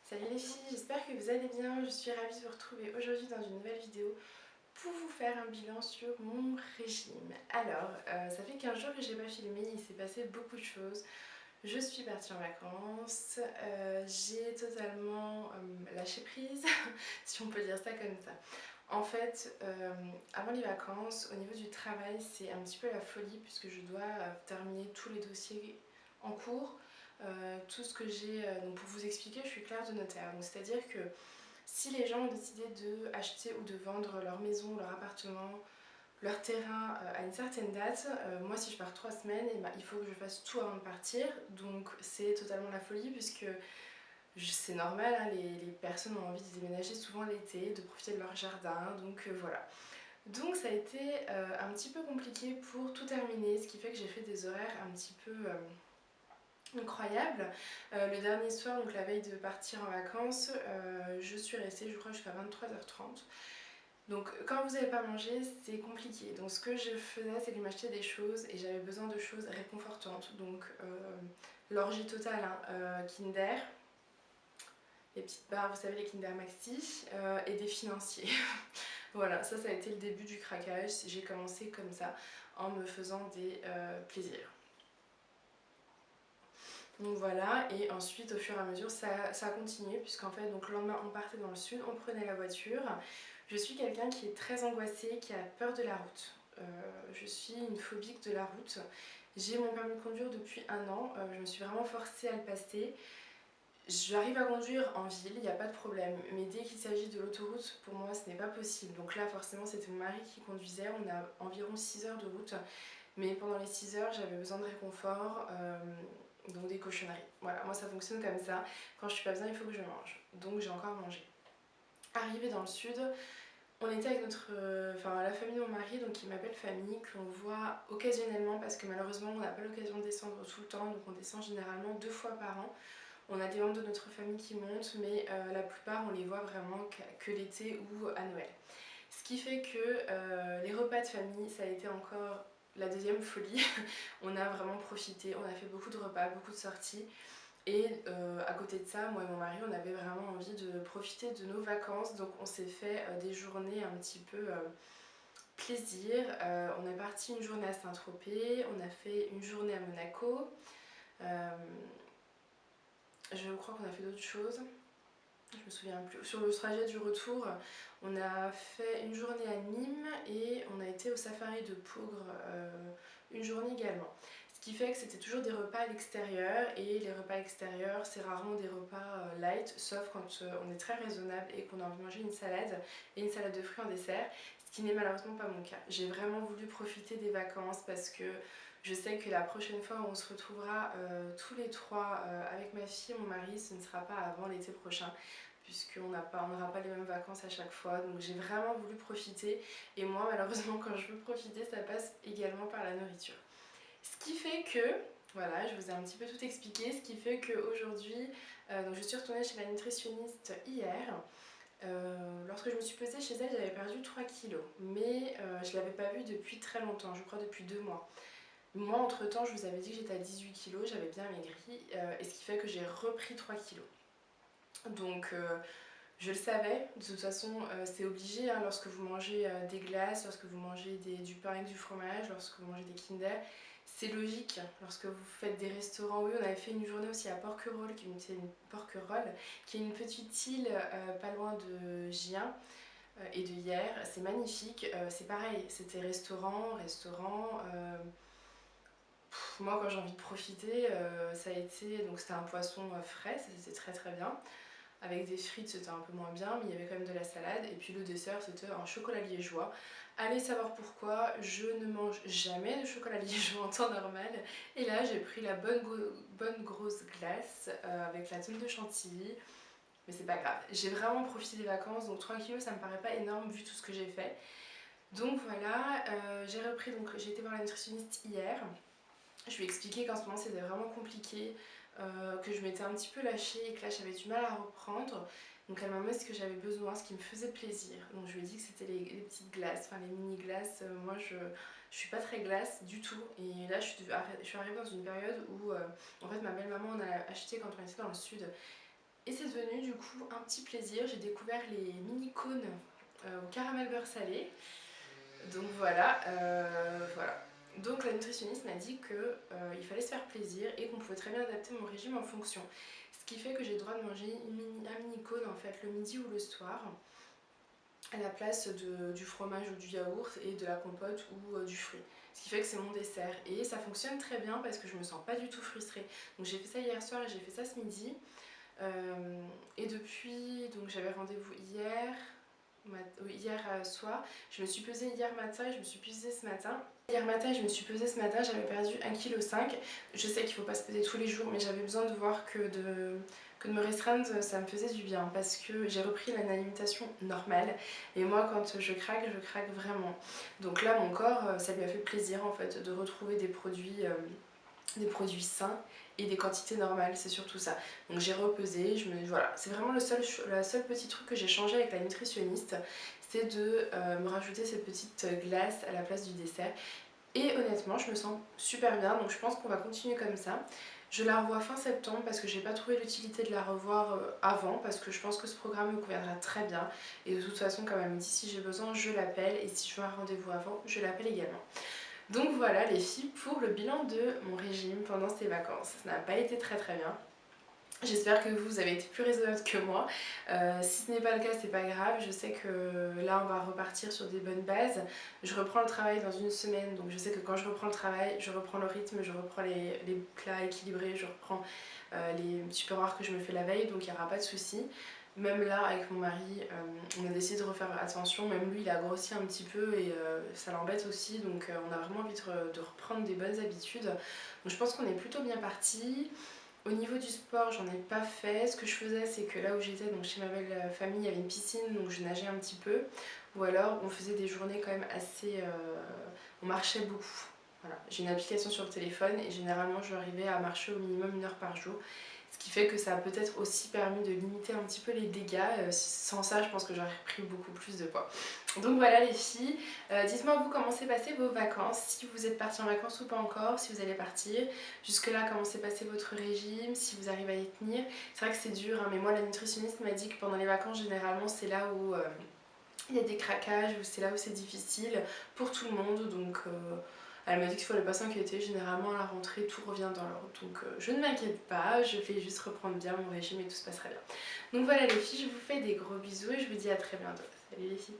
Salut les filles, j'espère que vous allez bien. Je suis ravie de vous retrouver aujourd'hui dans une nouvelle vidéo pour vous faire un bilan sur mon régime. Alors, ça fait 15 jours que j'ai pas filmé, il s'est passé beaucoup de choses. Je suis partie en vacances, j'ai totalement lâché prise, si on peut dire ça comme ça. En fait, avant les vacances, au niveau du travail, c'est un petit peu la folie puisque je dois terminer tous les dossiers en cours. Tout ce que j'ai, donc pour vous expliquer, je suis clerc de notaire. Donc c'est-à-dire que si les gens ont décidé de acheter ou de vendre leur maison, leur appartement, leur terrain à une certaine date, moi si je pars 3 semaines, et ben, il faut que je fasse tout avant de partir. Donc c'est totalement la folie puisque c'est normal, hein, les personnes ont envie de déménager souvent l'été, de profiter de leur jardin, donc voilà. Donc ça a été un petit peu compliqué pour tout terminer, ce qui fait que j'ai fait des horaires un petit peu incroyables. Le dernier soir, donc la veille de partir en vacances, je suis restée je crois jusqu'à 23h30. Donc quand vous n'avez pas mangé, c'est compliqué. Donc ce que je faisais, c'est que je m'achetais des choses et j'avais besoin de choses réconfortantes. Donc l'orgie totale, hein, Kinder, les petites barres, vous savez, les Kinder Maxi, et des financiers. Voilà, ça a été le début du craquage. J'ai commencé comme ça, en me faisant des plaisirs. Donc voilà, et ensuite au fur et à mesure ça a continué, puisqu'en fait donc le lendemain on partait dans le sud, on prenait la voiture. Je suis quelqu'un qui est très angoissé, qui a peur de la route. Je suis une phobique de la route. J'ai mon permis de conduire depuis 1 an, je me suis vraiment forcée à le passer. J'arrive à conduire en ville, il n'y a pas de problème, mais dès qu'il s'agit de l'autoroute, pour moi ce n'est pas possible. Donc là forcément c'était mon mari qui conduisait, on a environ 6 heures de route, mais pendant les 6 heures j'avais besoin de réconfort, donc des cochonneries. Voilà, moi ça fonctionne comme ça, quand je suis pas bien il faut que je mange, donc j'ai encore mangé. Arrivée dans le sud, on était avec la famille de mon mari, donc qui m'appelle famille, qu'on voit occasionnellement parce que malheureusement on n'a pas l'occasion de descendre tout le temps, donc on descend généralement 2 fois par an. On a des membres de notre famille qui montent, mais la plupart on les voit vraiment que l'été ou à Noël. Ce qui fait que les repas de famille, ça a été encore la deuxième folie. On a vraiment profité, on a fait beaucoup de repas, beaucoup de sorties. Et à côté de ça, moi et mon mari, on avait vraiment envie de profiter de nos vacances. Donc on s'est fait des journées un petit peu plaisir. On est parti une journée à Saint-Tropez, on a fait une journée à Monaco. Je crois qu'on a fait d'autres choses. Je me souviens plus. Sur le trajet du retour, on a fait une journée à Nîmes et on a été au safari de Peaugres une journée également. Ce qui fait que c'était toujours des repas à l'extérieur, et les repas extérieurs c'est rarement des repas light, sauf quand on est très raisonnable et qu'on a envie de manger une salade et une salade de fruits en dessert, ce qui n'est malheureusement pas mon cas. J'ai vraiment voulu profiter des vacances parce que je sais que la prochaine fois où on se retrouvera tous les trois avec ma fille et mon mari, ce ne sera pas avant l'été prochain, puisqu'on n'aura pas les mêmes vacances à chaque fois. Donc j'ai vraiment voulu profiter, et moi malheureusement quand je veux profiter ça passe également par la nourriture. Ce qui fait que, voilà, je vous ai un petit peu tout expliqué, ce qui fait qu'aujourd'hui, je suis retournée chez la nutritionniste hier. Lorsque je me suis pesée chez elle, j'avais perdu 3 kilos, mais je ne l'avais pas vue depuis très longtemps, je crois depuis 2 mois. Moi, entre temps, je vous avais dit que j'étais à 18 kilos, j'avais bien maigri, et ce qui fait que j'ai repris 3 kilos. Donc, je le savais, de toute façon, c'est obligé, hein, lorsque vous mangez des glaces, lorsque vous mangez du pain avec du fromage, lorsque vous mangez des Kinder, c'est logique. Lorsque vous faites des restaurants, oui, on avait fait une journée aussi à Porquerolles, qui est une petite île pas loin de Gien et de Hyères. C'est magnifique, c'est pareil, c'était restaurant. Moi quand j'ai envie de profiter, ça a été, donc c'était un poisson frais, c'était très très bien. Avec des frites c'était un peu moins bien, mais il y avait quand même de la salade. Et puis le dessert c'était un chocolat liégeois. Allez savoir pourquoi, je ne mange jamais de chocolat liégeois en temps normal. Et là j'ai pris la bonne grosse glace avec la tonne de chantilly. Mais c'est pas grave, j'ai vraiment profité des vacances, donc 3 kilos ça me paraît pas énorme vu tout ce que j'ai fait. Donc voilà, j'ai repris, donc j'ai été voir la nutritionniste hier. Je lui ai expliqué qu'en ce moment c'était vraiment compliqué, que je m'étais un petit peu lâchée et que là j'avais du mal à reprendre. Donc elle m'a demandé ce que j'avais besoin, ce qui me faisait plaisir. Donc je lui ai dit que c'était les petites glaces, enfin les mini glaces. Moi je suis pas très glace du tout. Et là je suis arrivée dans une période où en fait ma belle maman en a acheté quand on était dans le sud. Et c'est devenu du coup un petit plaisir. J'ai découvert les mini cônes au caramel beurre salé. Donc voilà, voilà. Donc la nutritionniste m'a dit qu'il fallait se faire plaisir et qu'on pouvait très bien adapter mon régime en fonction. Ce qui fait que j'ai le droit de manger un mini cône en fait le midi ou le soir à la place du fromage ou du yaourt et de la compote ou du fruit. Ce qui fait que c'est mon dessert et ça fonctionne très bien parce que je me sens pas du tout frustrée. Donc j'ai fait ça hier soir et j'ai fait ça ce midi. Et depuis, donc j'avais rendez-vous hier soir, je me suis pesée hier matin et je me suis pesée ce matin. Hier matin, je me suis pesée ce matin, j'avais perdu 1,5 kg. Je sais qu'il ne faut pas se peser tous les jours, mais j'avais besoin de voir que de me restreindre, ça me faisait du bien parce que j'ai repris une alimentation normale. Et moi, quand je craque vraiment. Donc là, mon corps, ça lui a fait plaisir en fait de retrouver des produits sains et des quantités normales, c'est surtout ça. Donc j'ai repesé, voilà, c'est vraiment le seul petit truc que j'ai changé avec la nutritionniste, c'est de me rajouter cette petite glace à la place du dessert. Et honnêtement, je me sens super bien, donc je pense qu'on va continuer comme ça. Je la revois fin septembre parce que j'ai pas trouvé l'utilité de la revoir avant, parce que je pense que ce programme me conviendra très bien. Et de toute façon, comme elle me dit, si j'ai besoin, je l'appelle, et si je veux un rendez-vous avant, je l'appelle également. Donc voilà les filles pour le bilan de mon régime pendant ces vacances. Ça n'a pas été très bien. J'espère que vous avez été plus raisonnable que moi. Si ce n'est pas le cas, c'est pas grave. Je sais que là, on va repartir sur des bonnes bases. Je reprends le travail dans une semaine, donc je sais que quand je reprends le travail, je reprends le rythme, je reprends les plats équilibrés, je reprends les supérieures que je me fais la veille, donc il n'y aura pas de souci. Même là, avec mon mari, on a décidé de refaire attention. Même lui, il a grossi un petit peu et ça l'embête aussi. Donc on a vraiment envie de reprendre des bonnes habitudes. Donc je pense qu'on est plutôt bien parti. Au niveau du sport, j'en ai pas fait. Ce que je faisais, c'est que là où j'étais, donc chez ma belle famille, il y avait une piscine, donc je nageais un petit peu. Ou alors, on faisait des journées quand même assez... on marchait beaucoup. Voilà. J'ai une application sur le téléphone et généralement, j'arrivais à marcher au minimum 1 heure par jour. Ce qui fait que ça a peut-être aussi permis de limiter un petit peu les dégâts. Sans ça, je pense que j'aurais pris beaucoup plus de poids. Donc voilà les filles, dites-moi vous comment s'est passé vos vacances, si vous êtes partis en vacances ou pas encore, si vous allez partir, jusque là comment s'est passé votre régime, si vous arrivez à y tenir. C'est vrai que c'est dur, hein, mais moi la nutritionniste m'a dit que pendant les vacances généralement c'est là où il y a des craquages, où c'est là où c'est difficile pour tout le monde, donc elle m'a dit qu'il ne fallait pas s'inquiéter, généralement à la rentrée tout revient dans l'ordre, donc je ne m'inquiète pas, je vais juste reprendre bien mon régime et tout se passera bien. Donc voilà les filles, je vous fais des gros bisous et je vous dis à très bientôt. Salut les filles.